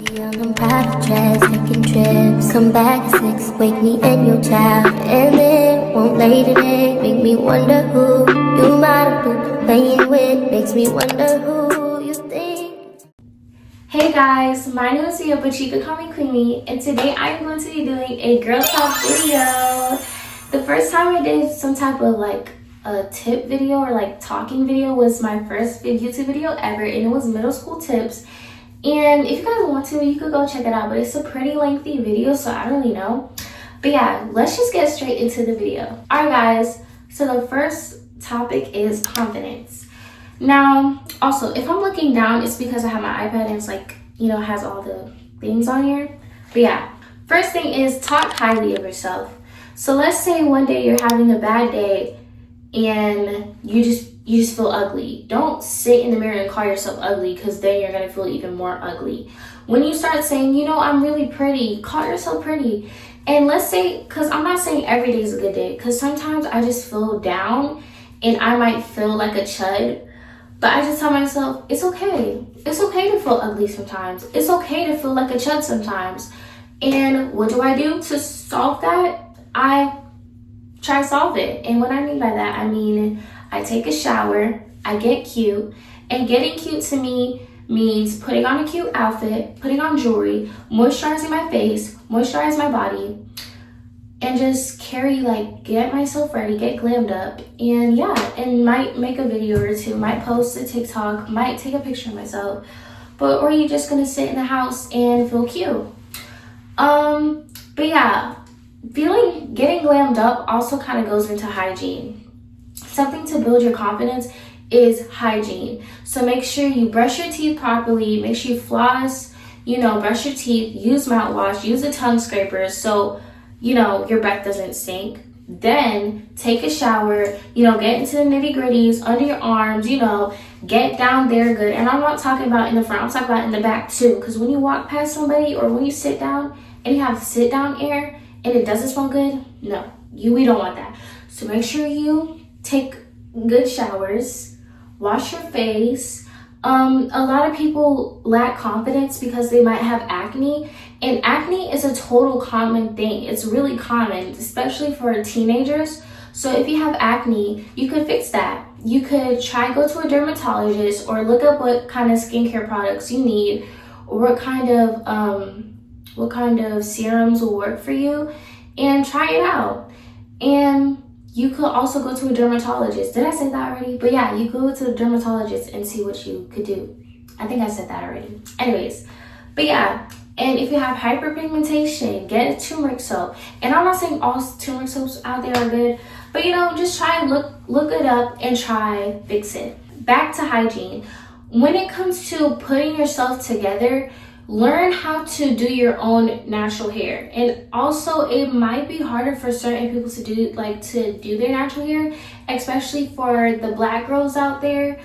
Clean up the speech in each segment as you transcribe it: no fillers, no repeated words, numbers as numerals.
On private jets, taking trips. Come back at 6, wake me and your child. And then won't lay today, make me wonder who you might have been playing with. Makes me wonder who you think. Hey guys, my name is Sia, but you can call me Queenie, and today I am going to be doing a girl talk video. The first time I did some type of like a tip video or like talking video was my first YouTube video ever, and it was middle school tips. And if you guys want to, you could go check it out, but it's a pretty lengthy video, so I don't really know. But yeah, let's just get straight into the video. Alright guys, so the first topic is confidence. Now, also, if I'm looking down, it's because I have my iPad and it's like, you know, has all the things on here. But yeah, first thing is talk highly of yourself. So let's say one day you're having a bad day and you just feel ugly. Don't sit in the mirror and call yourself ugly, because then you're gonna feel even more ugly. When you start saying, you know, I'm really pretty, call yourself pretty. And let's say, because I'm not saying every day is a good day, because sometimes I just feel down and I might feel like a chud, but I just tell myself, it's okay. It's okay to feel ugly sometimes. It's okay to feel like a chud sometimes. And what do I do to solve that? I try to solve it. And what I mean by that, I mean, I take a shower, I get cute, and getting cute to me means putting on a cute outfit, putting on jewelry, moisturizing my face, moisturize my body, and just get myself ready, get glammed up, and yeah, and might make a video or two, might post a TikTok, might take a picture of myself, or you just gonna sit in the house and feel cute. But yeah, getting glammed up also kind of goes into hygiene. Something to build your confidence is hygiene. So make sure you brush your teeth properly, make sure you floss, brush your teeth, use mouthwash, use a tongue scraper so, your breath doesn't stink. Then take a shower, get into the nitty gritties, under your arms, get down there good. And I'm not talking about in the front, I'm talking about in the back too. Because when you walk past somebody or when you sit down and you have sit down air and it doesn't smell good, no, we don't want that. So make sure you take good showers, wash your face. A lot of people lack confidence because they might have acne, and acne is a total common thing. It's really common, especially for teenagers. So if you have acne, you could fix that. You could try go to a dermatologist or look up what kind of skincare products you need, or what kind of serums will work for you, and try it out. And you could also go to a dermatologist. Did I say that already? But yeah, you go to a dermatologist and see what you could do. I think I said that already. Anyways, but yeah, and if you have hyperpigmentation, get a turmeric soap. And I'm not saying all turmeric soaps out there are good, but just try and look it up and try fix it. Back to hygiene. When it comes to putting yourself together, learn how to do your own natural hair. And also, it might be harder for certain people to do their natural hair, especially for the black girls out there.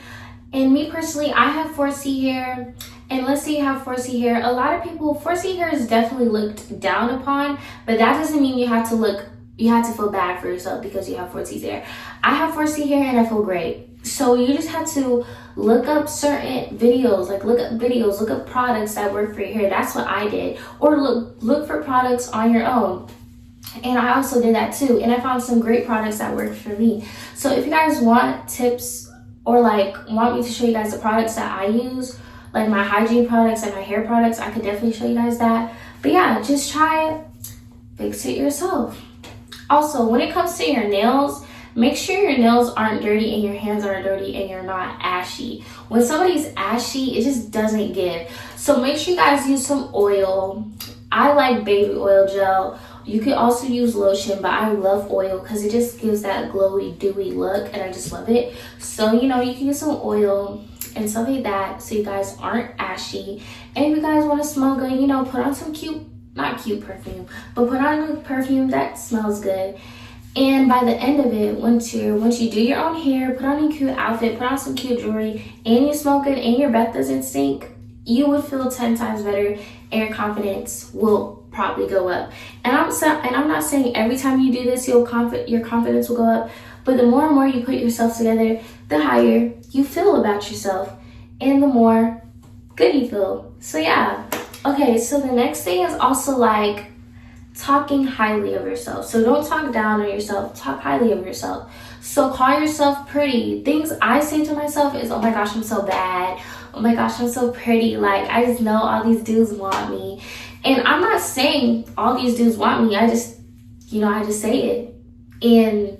And me personally, I have 4C hair. And let's say you have 4C hair. A lot of people, 4C hair is definitely looked down upon, but that doesn't mean you have to feel bad for yourself because you have 4C hair. I have 4C hair and I feel great. So you just have to look up certain videos, look up products that work for your hair. That's what I did. Or look for products on your own. And I also did that too. And I found some great products that worked for me. So if you guys want tips or want me to show you guys the products that I use, like my hygiene products and my hair products, I could definitely show you guys that. But yeah, just try it, fix it yourself. Also, when it comes to your nails, make sure your nails aren't dirty and your hands aren't dirty and you're not ashy. When somebody's ashy, it just doesn't give. So make sure you guys use some oil. I like baby oil gel. You could also use lotion, but I love oil because it just gives that glowy, dewy look, and I just love it. So, you can use some oil and stuff like that so you guys aren't ashy. And if you guys want to smell good, put on some not cute perfume, but put on a perfume that smells good. And by the end of it, once you do your own hair, put on a cute outfit, put on some cute jewelry, and you smell good and your breath doesn't stink, you would feel 10 times better and your confidence will probably go up. And I'm not saying every time you do this, your confidence will go up, but the more and more you put yourself together, the higher you feel about yourself and the more good you feel. So yeah, Okay, so the next thing is also like talking highly of yourself. So don't talk down on yourself, talk highly of yourself. So call yourself pretty. Things I say to myself is, oh my gosh, I'm so bad. Oh my gosh, I'm so pretty. Like, I just know all these dudes want me. And I'm not saying all these dudes want me. I just say it. And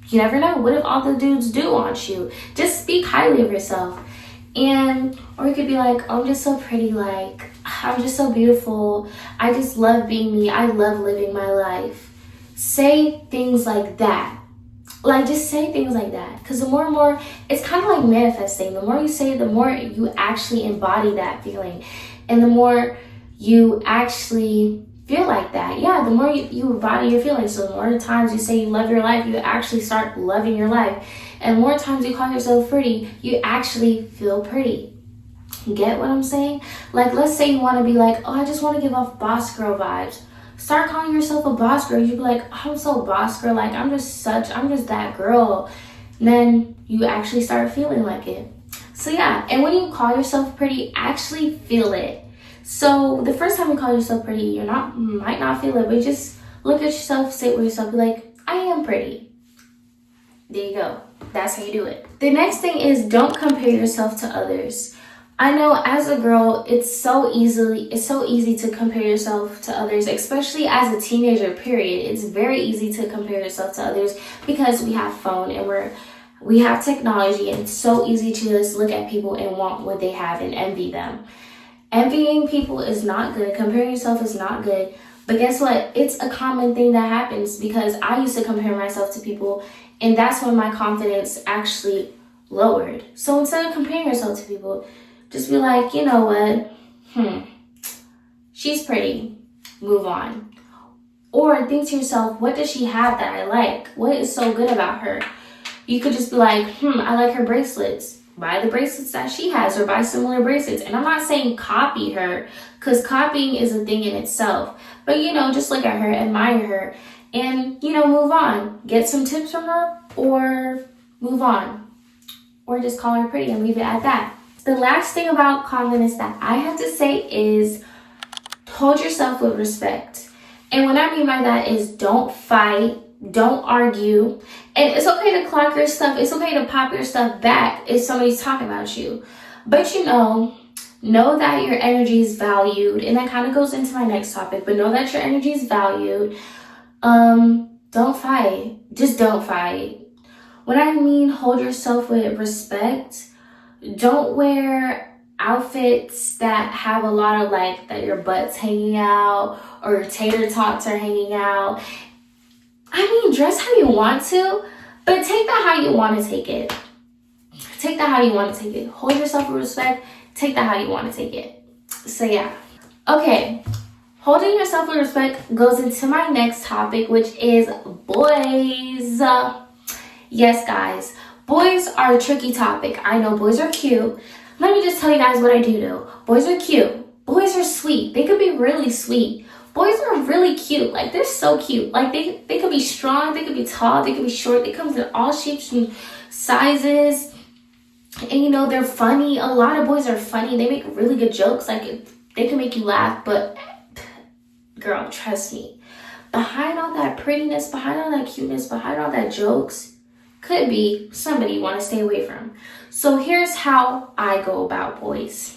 you never know. What if all the dudes do want you? Just speak highly of yourself. And, or you could be like, oh, I'm just so pretty. Like, I'm just so beautiful. I just love being me. I love living my life. Say things like that. Like, just say things like that. Because the more and more, it's kind of like manifesting. The more you say it, the more you actually embody that feeling. And the more you actually feel like that. Yeah, the more you embody your feelings. So the more times you say you love your life, you actually start loving your life. And more times you call yourself pretty, you actually feel pretty. Get what I'm saying? Like, let's say you want to be like, oh, I just want to give off boss girl vibes. Start calling yourself a boss girl. You'd be like, oh, I'm so boss girl. Like, I'm just that girl. And then you actually start feeling like it. So yeah, and when you call yourself pretty, actually feel it. So the first time you call yourself pretty, you might not feel it, but just look at yourself, sit with yourself, be like, I am pretty. There you go. That's how you do it. The next thing is, don't compare yourself to others. I know as a girl, it's so easy to compare yourself to others, especially as a teenager, period. It's very easy to compare yourself to others because we have phone and we have technology, and it's so easy to just look at people and want what they have and envy them. Envying people is not good. Comparing yourself is not good. But guess what? It's a common thing that happens because I used to compare myself to people, and that's when my confidence actually lowered. So instead of comparing yourself to people, just be like, you know what? She's pretty. Move on. Or think to yourself, what does she have that I like? What is so good about her? You could just be like, I like her bracelets. Buy the bracelets that she has or buy similar bracelets. And I'm not saying copy her, because copying is a thing in itself. But, just look at her, admire her, and, move on. Get some tips from her or move on. Or just call her pretty and leave it at that. The last thing about confidence that I have to say is hold yourself with respect. And what I mean by that is don't fight. Don't argue. And it's okay to clock your stuff. It's okay to pop your stuff back if somebody's talking about you. But know that your energy is valued. And that kind of goes into my next topic. But know that your energy is valued. Don't fight. Just don't fight. When I mean hold yourself with respect, don't wear outfits that have a lot of that your butt's hanging out or your tater tots are hanging out. I mean, dress how you want to, but take that how you want to take it. Take that how you want to take it. Hold yourself with respect. Take that how you want to take it. So yeah. Okay. Holding yourself with respect goes into my next topic, which is boys. Yes, guys. Boys are a tricky topic. I know boys are cute. Let me just tell you guys what I do know. Boys are cute. Boys are sweet. They could be really sweet. Boys are really cute. Like, they're so cute. Like, they could be strong, they could be tall, they could be short. They come in all shapes and sizes. And, they're funny. A lot of boys are funny. They make really good jokes. Like, they can make you laugh. But, girl, trust me. Behind all that prettiness, behind all that cuteness, behind all that jokes, could be somebody you want to stay away from. So, here's how I go about boys.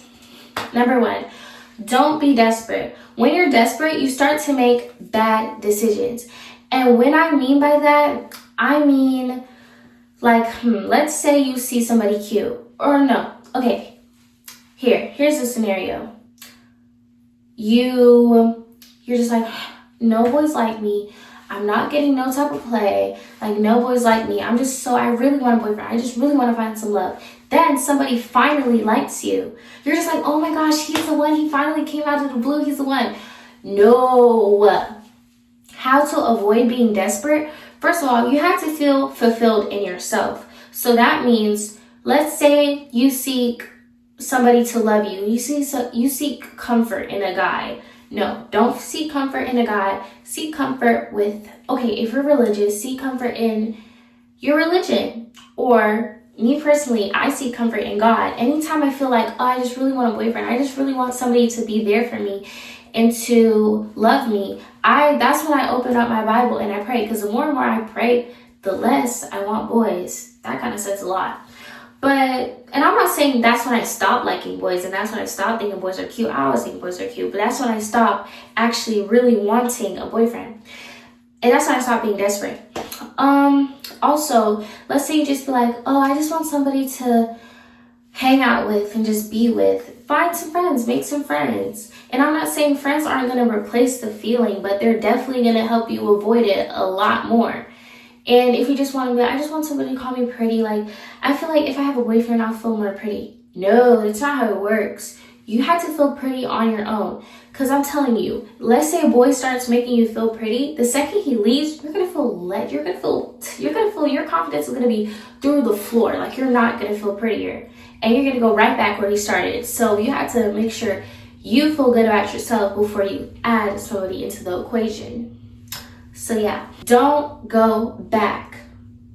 Number 1. Don't be desperate. When you're desperate, you start to make bad decisions. And when I mean by that, I mean let's say you see somebody cute. Or no. Okay. Here's the scenario. You're just like, no boys like me. I'm not getting no type of play. Like, no boys like me. I really want a boyfriend. I just really want to find some love. Then somebody finally likes you. You're just like, oh my gosh, he's the one. He finally came out of the blue. He's the one. No. How to avoid being desperate? First of all, you have to feel fulfilled in yourself. So that means, let's say you seek somebody to love you. You seek comfort in a guy. No, don't seek comfort in a guy. Seek comfort with, if you're religious, seek comfort in your religion. Or me personally, I see comfort in God. Anytime I feel like, oh, I just really want a boyfriend, I just really want somebody to be there for me and to love me, that's when I open up my Bible and I pray. Because the more and more I pray, the less I want boys. That kind of says a lot. But, and I'm not saying that's when I stopped liking boys and that's when I stopped thinking boys are cute. I always think boys are cute, but that's when I stopped actually really wanting a boyfriend. And that's when I stopped being desperate. Also, let's say you just be like, oh, I just want somebody to hang out with and just be with. Find some friends, make some friends. And I'm not saying friends aren't going to replace the feeling, but they're definitely going to help you avoid it a lot more. And if you just want to be, I just want somebody to call me pretty. Like, I feel like if I have a boyfriend, I'll feel more pretty. No, that's not how it works. You have to feel pretty on your own. Because I'm telling you, let's say a boy starts making you feel pretty. The second he leaves, you're going to feel your confidence is going to be through the floor. Like, you're not going to feel prettier. And you're going to go right back where he started. So you have to make sure you feel good about yourself before you add somebody into the equation. So yeah, don't go back.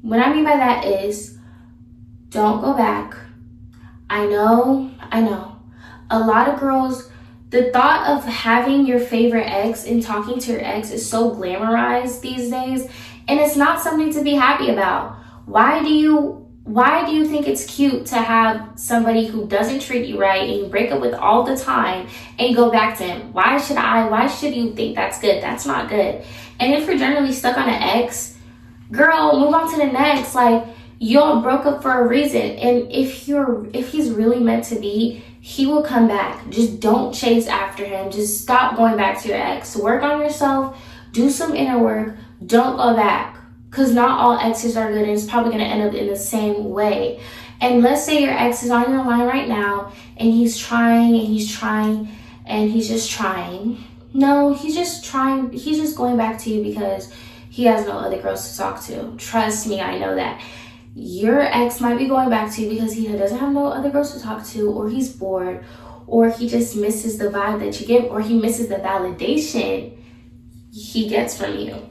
What I mean by that is, don't go back. I know. A lot of girls, the thought of having your favorite ex and talking to your ex is so glamorized these days, and it's not something to be happy about. Why do you think it's cute to have somebody who doesn't treat you right and you break up with all the time and you go back to him? Why should you think that's good? That's not good. And if you're generally stuck on an ex, girl, move on to the next. Like, y'all broke up for a reason. And if he's really meant to be, he will come back. Just don't chase after him. Just stop going back to your ex. Work on yourself. Do some inner work. Don't go back. Because not all exes are good, and it's probably going to end up in the same way. And let's say your ex is on your line right now, and he's trying, and he's trying, and he's just trying. No, he's just trying. He's just going back to you because he has no other girls to talk to. Trust me, I know that. Your ex might be going back to you because he doesn't have no other girls to talk to, or he's bored, or he just misses the vibe that you give, or he misses the validation he gets from you.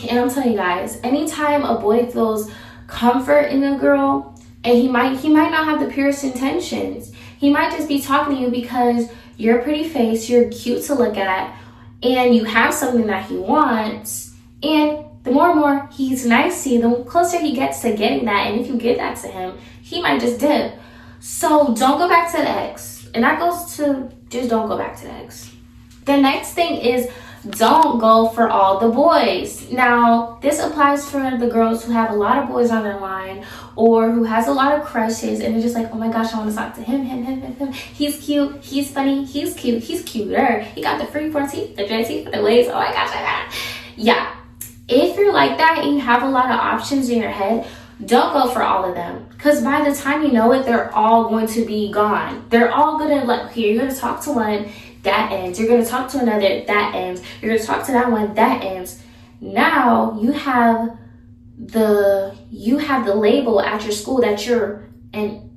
And I'm telling you guys, anytime a boy feels comfort in a girl, and he might not have the purest intentions. He might just be talking to you because you're a pretty face, you're cute to look at, and you have something that he wants. And the more and more he's nice to you, the closer he gets to getting that. And if you give that to him, he might just dip. So don't go back to the ex. And that goes to just don't go back to the ex. The next thing is, don't go for all the boys. Now, this applies for the girls who have a lot of boys on their line, or who has a lot of crushes, and they're just like, oh my gosh, I want to talk to him. He's cute, he's funny, he's cute, he's cuter. He got the free forms, he got the dress, he got the waist. Oh my gosh, yeah. If you're like that and you have a lot of options in your head, don't go for all of them. Because by the time you know it, they're all going to be gone. They're all going to, you're going to talk to one, that ends. You're going to talk to another, that ends. You're going to talk to that one, that ends. Now you have the label at your school that you're I'm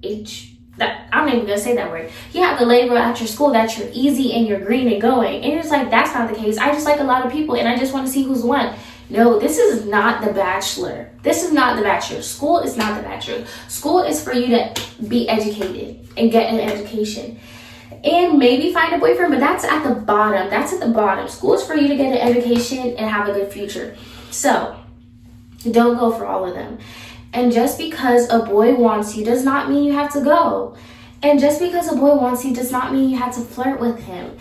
not even going to say that word. You have the label at your school that you're easy and you're green and going. And it's like, that's not the case. I just like a lot of people and I just want to see who's won. No, this is not The Bachelor. This is not The Bachelor. School is not The Bachelor. School is for you to be educated and get an education. And maybe find a boyfriend, but that's at the bottom. That's at the bottom. School is for you to get an education and have a good future. So, don't go for all of them. And just because a boy wants you does not mean you have to go. And just because a boy wants you does not mean you have to flirt with him.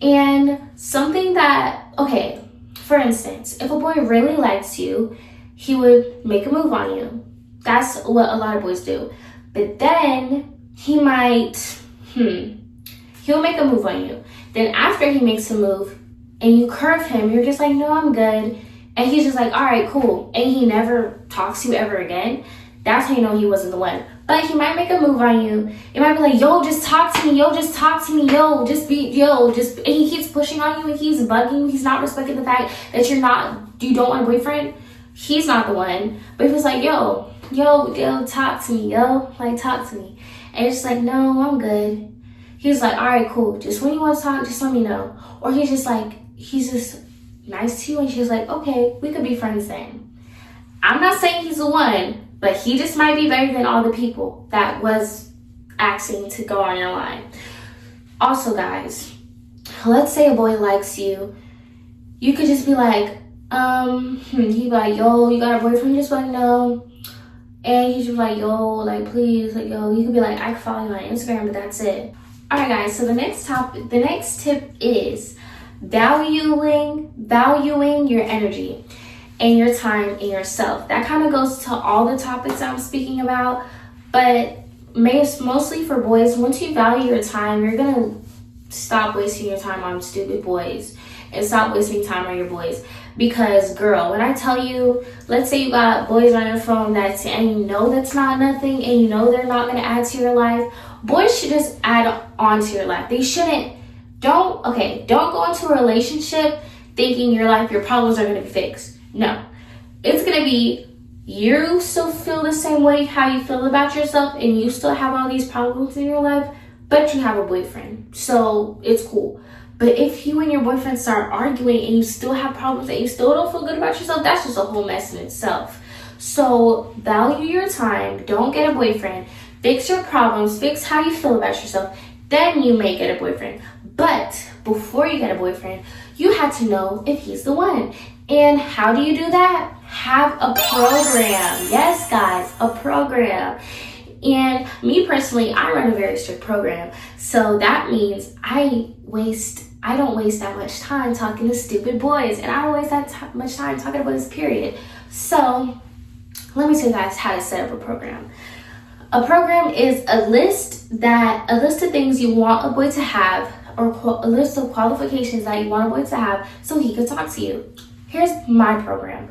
And something that, okay, for instance, if a boy really likes you, he would make a move on you. That's what a lot of boys do. But then he might, he'll make a move on you. Then after he makes a move and you curve him, you're just like, no, I'm good. And he's just like, all right, cool. And he never talks to you ever again. That's how you know he wasn't the one. But he might make a move on you. It might be like, yo, just talk to me. Yo, just talk to me. Yo, and he keeps pushing on you and he's bugging you. He's not respecting the fact that you don't want a boyfriend. He's not the one. But if it's like, yo, talk to me, talk to me. And it's like, no, I'm good. He's like, all right, cool. Just when you want to talk, just let me know. Or he's just nice to you. And she's like, okay, we could be friends then. I'm not saying he's the one, but he just might be better than all the people that was asking to go on your line. Also, guys, let's say a boy likes you. You could just be like, he'd be like, yo, you got a boyfriend? Just like, no. And he's just like, yo, like, please, like, yo. You could be like, I can follow you on Instagram, but that's it. All right, guys. So the next tip is valuing your energy and your time and yourself. That kind of goes to all the topics I'm speaking about, but mostly for boys. Once you value your time, you're gonna stop wasting your time on stupid boys and stop wasting time on your boys. Because, girl, when I tell you, let's say you got boys on your phone and you know that's not nothing, and you know they're not going to add to your life, boys should just add on to your life. They shouldn't. Don't go into a relationship thinking your problems are going to be fixed. No. It's going to be you still feel the same way how you feel about yourself, and you still have all these problems in your life, but you have a boyfriend. So it's cool. But if you and your boyfriend start arguing and you still have problems and you still don't feel good about yourself, that's just a whole mess in itself. So value your time. Don't get a boyfriend. Fix your problems. Fix how you feel about yourself. Then you may get a boyfriend. But before you get a boyfriend, you have to know if he's the one. And how do you do that? Have a program. Yes, guys, a program. And me personally, I run a very strict program. So that means I don't waste that much time talking to stupid boys. And I don't waste that much time talking to boys, period. So let me tell you guys how to set up a program. A program is a list of things you want a boy to have, or a list of qualifications that you want a boy to have so he could talk to you. Here's my program.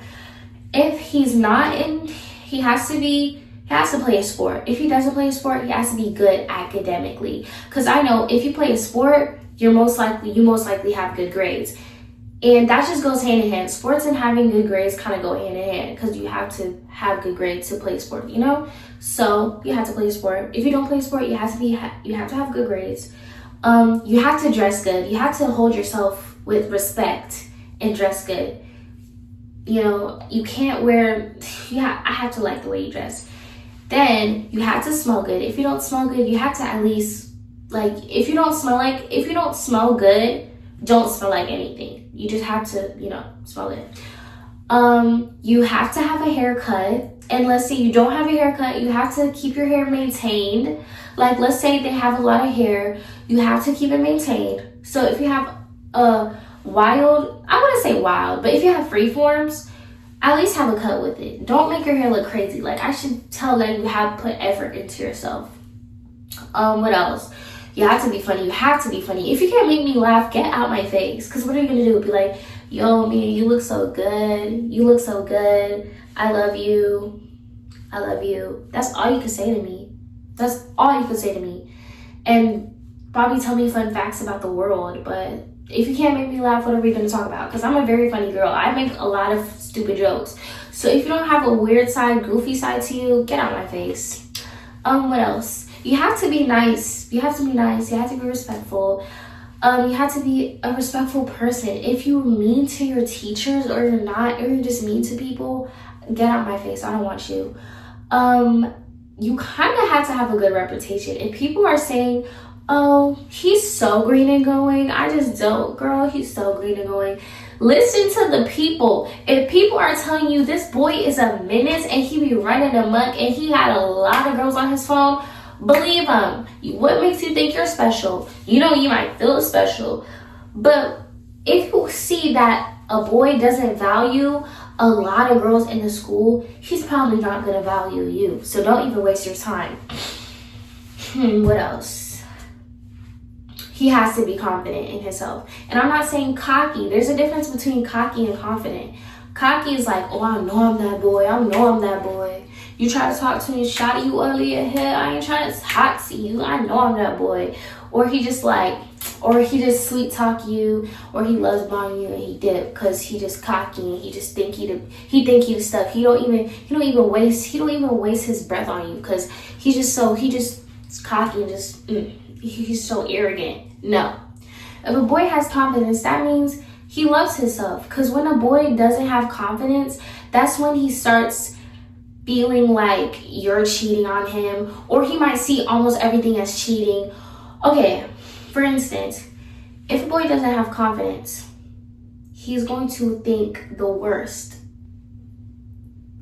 If he's not in, he has to play a sport. If he doesn't play a sport, he has to be good academically. Because I know if you play a sport, you most likely have good grades. And that just goes hand in hand. Sports and having good grades kind of go hand in hand, because you have to have good grades to play sport, you know? So you have to play a sport. If you don't play a sport, you have to have good grades. You have to dress good. You have to hold yourself with respect and dress good. You know, you can't I have to like the way you dress. Then you have to smell good. If you don't smell good, you have to at least, if you don't smell good, don't smell like anything. You just have to, smell good. You have to have a haircut. And let's say you don't have a haircut, you have to keep your hair maintained. Like, let's say they have a lot of hair, you have to keep it maintained. So if you have I wouldn't say wild, but if you have free forms, at least have a cut with it. Don't make your hair look crazy. Like, I should tell that you have put effort into yourself. What else? You have to be funny. You have to be funny. If you can't make me laugh, get out my face. Because what are you going to do? Be like, yo, Mia, you look so good. You look so good. I love you. I love you. That's all you can say to me. That's all you can say to me. And probably tell me fun facts about the world. But if you can't make me laugh, what are we going to talk about? Because I'm a very funny girl. I make a lot of stupid jokes. So if you don't have a weird side, goofy side to you, get out my face. What else? You have to be nice. You have to be nice. You have to be respectful. You have to be a respectful person. If you're mean to your teachers, or you're not, or you're just mean to people, get out my face. I don't want you. You kind of have to have a good reputation. If people are saying, oh, he's so green and going, I just don't. Girl, he's so green and going. Listen to the people. If people are telling you this boy is a menace and he be running amok and he had a lot of girls on his phone, believe him. What makes you think you're special? You know, you might feel special. But if you see that a boy doesn't value a lot of girls in the school, he's probably not going to value you. So don't even waste your time. What else? He has to be confident in himself. And I'm not saying cocky. There's a difference between cocky and confident. Cocky is like, oh, I know I'm that boy. I know I'm that boy. You try to talk to me, shot you ugly ahead. I ain't trying to hot see you. I know I'm that boy. Or he just sweet talk you, or he loves bomb you and he dip because he just cocky and he just think he the stuff. He don't even waste his breath on you because he's cocky and just he's so arrogant. No. If a boy has confidence, that means he loves himself. Because when a boy doesn't have confidence, that's when he starts feeling like you're cheating on him, or he might see almost everything as cheating. Okay, for instance, if a boy doesn't have confidence, he's going to think the worst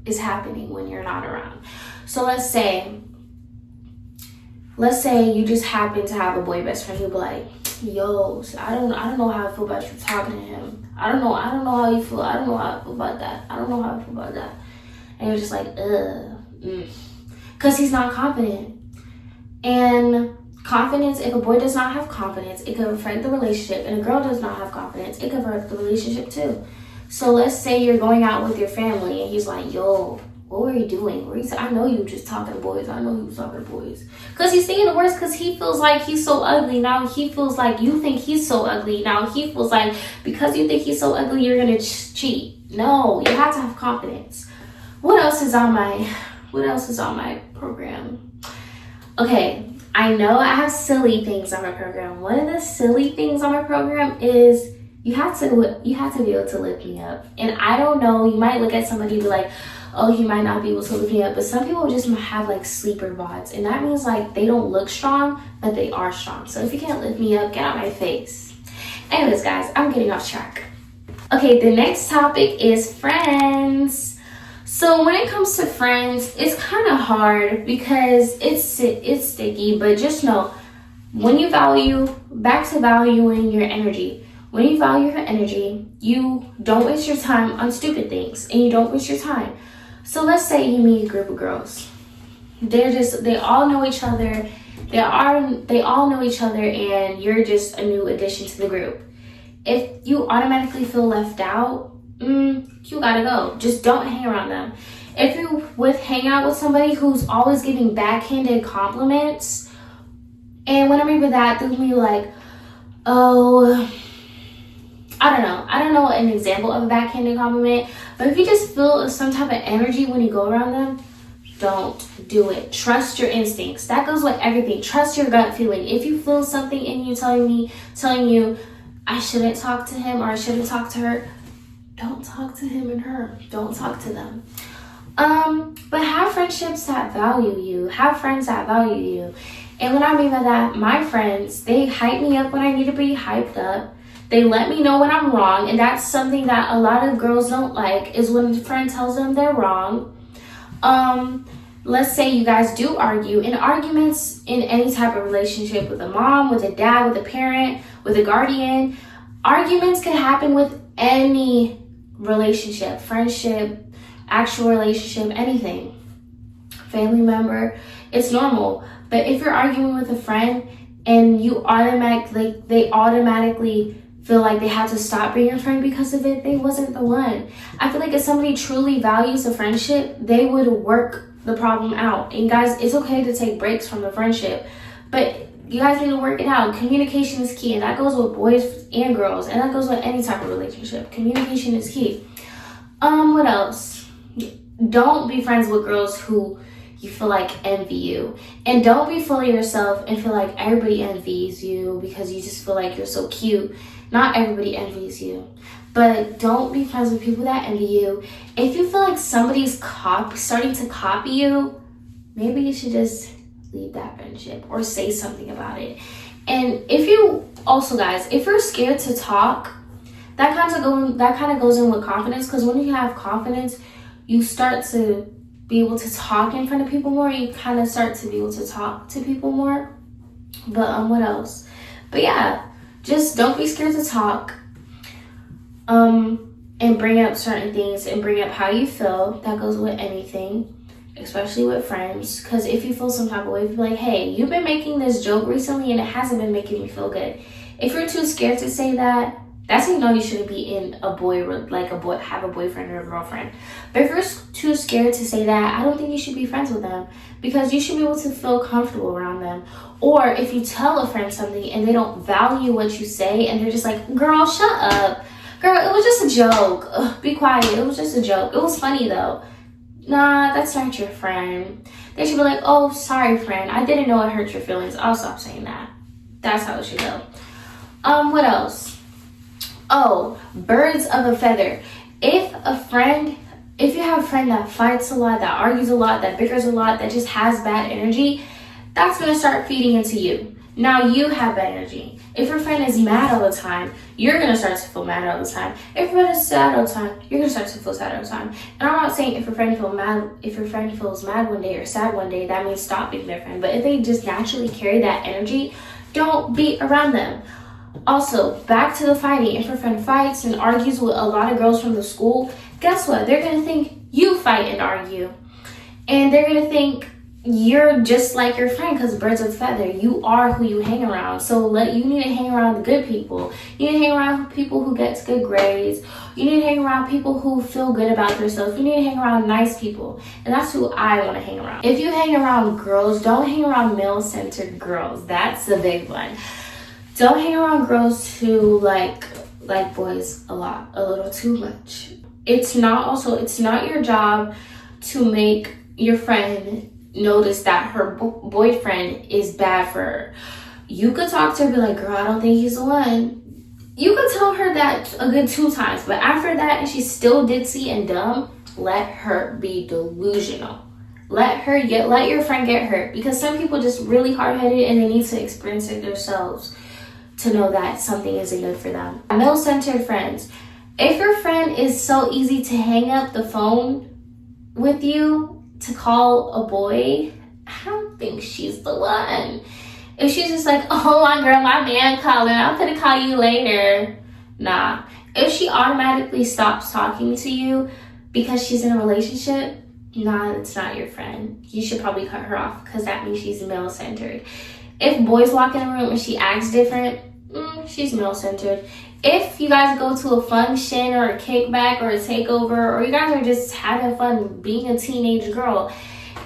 is happening when you're not around. So let's say you just happen to have a boy best friend who'll be like, yo, I don't know how I feel about you talking to him. I don't know how you feel. I don't know how I feel about that. I don't know how I feel about that. And you're just like, because he's not confident. And confidence, if a boy does not have confidence, it could affect the relationship. And a girl does not have confidence, it could affect the relationship too. So let's say you're going out with your family and he's like, yo, what were you doing? I know you just talking to boys. I know you was talking to boys. Because he's thinking the worst, because he feels like he's so ugly. Now he feels like you think he's so ugly. Now he feels like because you think he's so ugly, you're going to cheat. No, you have to have confidence. What else is on my program? Okay, I know I have silly things on my program. One of the silly things on my program is you have to be able to lift me up. And I don't know, you might look at somebody and be like, oh, he might not be able to lift me up, but some people just have like sleeper bods, and that means like they don't look strong, but they are strong. So if you can't lift me up, get out my face. Anyways, guys, I'm getting off track. Okay, the next topic is friends. So when it comes to friends, it's kind of hard because it's sticky, but just know, when you back to valuing your energy, when you value your energy, you don't waste your time on stupid things, and you don't waste your time. So let's say you meet a group of girls. They all know each other. They all know each other, and you're just a new addition to the group. If you automatically feel left out, you gotta go. Just don't hang around them. If you hang out with somebody who's always giving backhanded compliments, and whenever you do that, they'll be like, oh, I don't know an example of a backhanded compliment, but if you just feel some type of energy when you go around them, don't do it. Trust your instincts. That goes with everything. Trust your gut feeling. If you feel something in you telling you I shouldn't talk to him or I shouldn't talk to her, don't talk to him and her. Don't talk to them. But have friendships that value you. Have friends that value you. And what I mean by that, my friends, they hype me up when I need to be hyped up. They let me know when I'm wrong, and that's something that a lot of girls don't like, is when a friend tells them they're wrong. Let's say you guys do argue. In arguments in any type of relationship, with a mom, with a dad, with a parent, with a guardian, arguments can happen with any relationship, friendship, actual relationship, anything. Family member, it's normal. But if you're arguing with a friend and they automatically feel like they have to stop being your friend because of it, they wasn't the one. I feel like if somebody truly values a friendship, they would work the problem out. And guys, it's okay to take breaks from the friendship, but you guys need to work it out. Communication is key, and that goes with boys and girls, and that goes with any type of relationship. Communication is key. What else? Don't be friends with girls who you feel like envy you. And don't be full of yourself and feel like everybody envies you because you just feel like you're so cute. Not everybody envies you. But don't be friends with people that envy you. If you feel like somebody's starting to copy you, maybe you should just leave that friendship or say something about it. And if you also, guys, if you're scared to talk, that kind of goes in with confidence, because when you have confidence, you start to be able to talk in front of people more. You kind of start to be able to talk to people more. But what else? But yeah, just don't be scared to talk. And bring up certain things and bring up how you feel. That goes with anything, especially with friends. Because if you feel some type of way, if you're like, hey, you've been making this joke recently and it hasn't been making me feel good. If you're too scared to say that, that's how you know you shouldn't be in have a boyfriend or a girlfriend. But if you're too scared to say that, I don't think you should be friends with them, because you should be able to feel comfortable around them. Or if you tell a friend something and they don't value what you say and they're just like, girl, shut up. Girl, it was just a joke. Ugh, be quiet. It was just a joke. It was funny though. Nah, that's not your friend. They should be like, oh, sorry, friend. I didn't know it hurt your feelings. I'll stop saying that. That's how it should go. What else? Oh, birds of a feather. If a friend If you have a friend that fights a lot, that argues a lot, that bickers a lot, that just has bad energy, that's going to start feeding into you. Now you have bad energy. If your friend is mad all the time, you're going to start to feel mad all the time. If your friend is sad all the time, you're going to start to feel sad all the time. And I'm not saying if your friend feels mad one day or sad one day, that means stop being their friend. But if they just naturally carry that energy, don't be around them. Also, back to the fighting. If your friend fights and argues with a lot of girls from the school, guess what? They're going to think you fight and argue. And they're going to think you're just like your friend because birds of a feather. You are who you hang around. So you need to hang around the good people. You need to hang around people who get good grades. You need to hang around people who feel good about themselves. You need to hang around nice people. And that's who I want to hang around. If you hang around girls, don't hang around male-centered girls. That's the big one. Don't hang around girls who like boys a little too much. It's not your job to make your friend notice that her boyfriend is bad for her. You could talk to her, be like, girl, I don't think he's the one. You could tell her that a good 2 times, but after that, and she's still ditzy and dumb, let her be delusional. Let your friend get hurt, because some people just really hard-headed and they need to experience it themselves to know that something isn't good for them. Male-centered friends. If your friend is so easy to hang up the phone with you to call a boy, I don't think she's the one. If she's just like, oh my girl, my man calling, I'm gonna call you later. Nah. If she automatically stops talking to you because she's in a relationship, nah, it's not your friend. You should probably cut her off because that means she's male-centered. If boys walk in a room and she acts different, she's male-centered. If you guys go to a function or a kickback or a takeover, or you guys are just having fun being a teenage girl,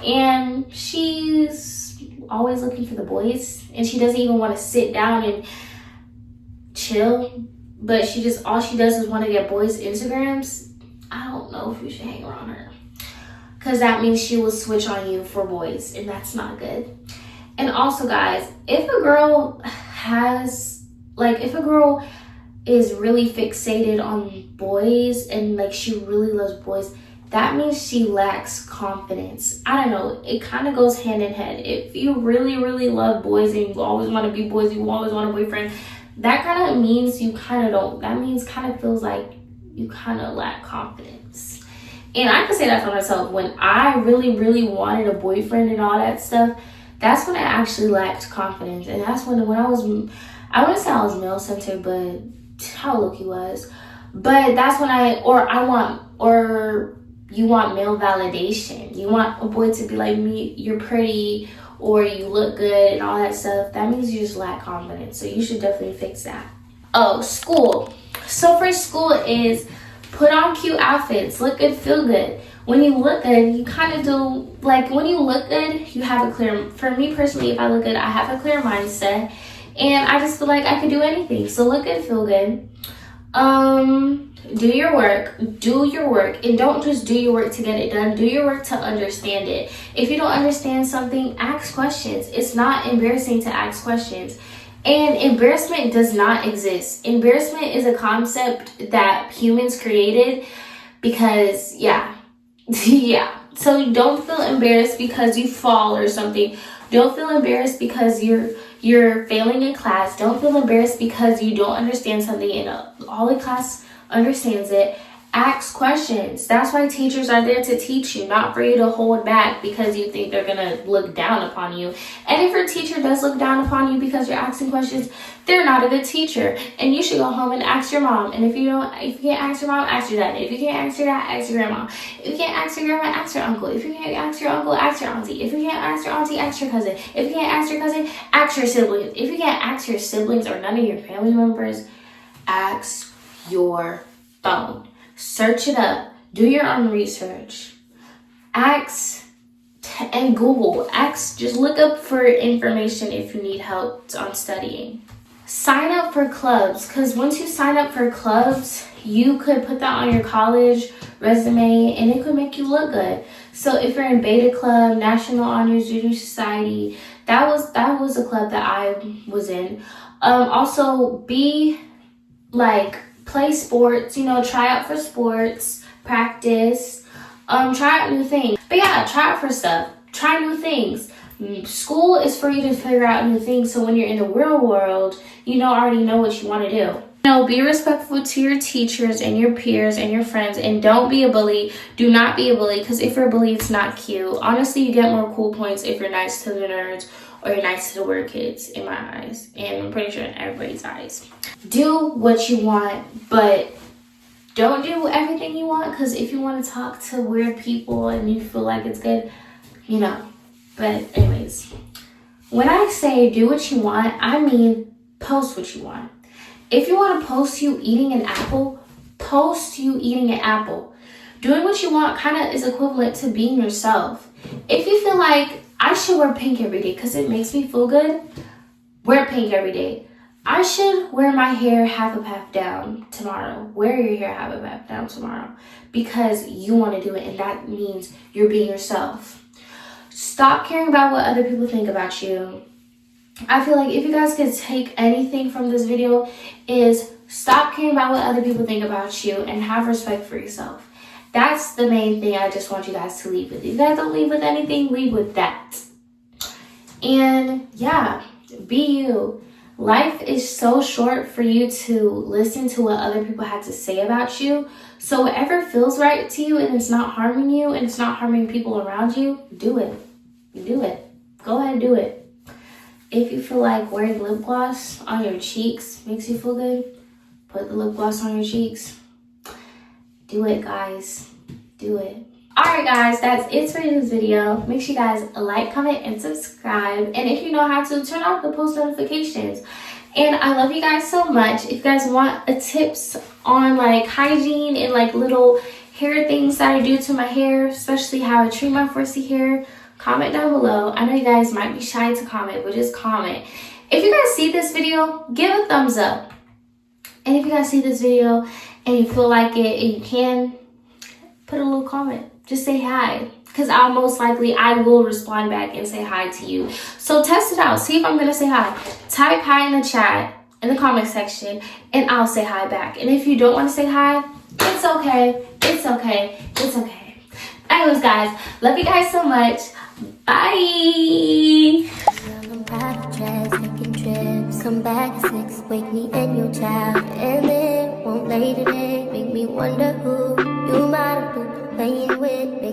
and she's always looking for the boys, and she doesn't even want to sit down and chill, but all she does is want to get boys' Instagrams, I don't know if you should hang around her. Because that means she will switch on you for boys, and that's not good. And also, guys, if a girl is really fixated on boys and she really loves boys, that means she lacks confidence. I don't know, it kind of goes hand in hand. If you really, really love boys and you always want to be boys, you always want a boyfriend, that kind of means feels like you kind of lack confidence. And I can say that for myself. When I really, really wanted a boyfriend and all that stuff, that's when I actually lacked confidence. And that's when I wouldn't say I was male-centered, but how Loki was. But that's when you want male validation. You want a boy to be like, me, you're pretty, or you look good and all that stuff. That means you just lack confidence. So you should definitely fix that. Oh, school. So for school is put on cute outfits, look good, feel good. When you look good, you kind of do, when you look good, you have a clear, for me personally, if I look good, I have a clear mindset. And I just feel like I could do anything. So look good, feel good. Do your work, and don't just do your work to get it done. Do your work to understand it. If you don't understand something, ask questions. It's not embarrassing to ask questions. And embarrassment does not exist. Embarrassment is a concept that humans created because, yeah. So don't feel embarrassed because you fall or something. Don't feel embarrassed because you're failing in class. Don't feel embarrassed because you don't understand something and all the class understands it. Ask questions. That's why teachers are there to teach you, not for you to hold back because you think they're gonna look down upon you. And if your teacher does look down upon you because you're asking questions, they're not a good teacher. And you should go home and ask your mom. And if you can't ask your mom, ask your dad. If you can't ask your dad, ask your grandma. If you can't ask your grandma, ask your uncle. If you can't ask your uncle, ask your auntie. If you can't ask your auntie, ask your cousin. If you can't ask your cousin, ask your siblings. If you can't ask your siblings or none of your family members, ask your phone. Search it up. Do your own research. And Google. Just look up for information if you need help on studying. Sign up for clubs, because once you sign up for clubs, you could put that on your college resume and it could make you look good. So if you're in Beta Club, National Honors Junior Society, that was a club that I was in. Also, play sports, try out for sports, practice. Try out new things. But yeah, try out for stuff. Try new things. School is for you to figure out new things, so when you're in the real world, you already know what you want to do. Be respectful to your teachers and your peers and your friends, and don't be a bully. Do not be a bully, because if you're a bully, it's not cute. Honestly, you get more cool points if you're nice to the nerds or you're nice to the weird kids, in my eyes, and I'm pretty sure in everybody's eyes. Do what you want, but don't do everything you want, because if you want to talk to weird people and you feel like it's good, But anyways, when I say do what you want, I mean post what you want. If you want to post you eating an apple, post you eating an apple. Doing what you want kind of is equivalent to being yourself. If you feel like I should wear pink every day because it makes me feel good, wear pink every day. I should wear my hair half a half down tomorrow. Wear your hair half a half down tomorrow because you want to do it, and that means you're being yourself. Stop caring about what other people think about you. I feel like if you guys could take anything from this video is stop caring about what other people think about you and have respect for yourself. That's the main thing I just want you guys to leave with. If you guys don't leave with anything, leave with that. And yeah, be you. Life is so short for you to listen to what other people have to say about you. So whatever feels right to you and it's not harming you and it's not harming people around you, do it. Do it. Go ahead and do it. If you feel like wearing lip gloss on your cheeks makes you feel good, put the lip gloss on your cheeks. Do it, guys. Do it. Alright guys, that's it for this video. Make sure you guys like, comment, and subscribe. And if you know how to, turn off the post notifications. And I love you guys so much. If you guys want tips on like hygiene and like little hair things that I do to my hair, especially how I treat my 4C hair, comment down below. I know you guys might be shy to comment, but just comment. If you guys see this video, give a thumbs up. And if you guys see this video and you feel like it and you can, put a little comment. Just say hi. Because I will respond back and say hi to you. So test it out. See if I'm going to say hi. Type hi in the chat, in the comment section, and I'll say hi back. And if you don't want to say hi, it's okay. It's okay. It's okay. Anyways, guys, love you guys so much. Bye. I'm proud of dress, taking trips. Come back at 6, wake me and your child. And then won't lay today, make me wonder who you might have been playing with.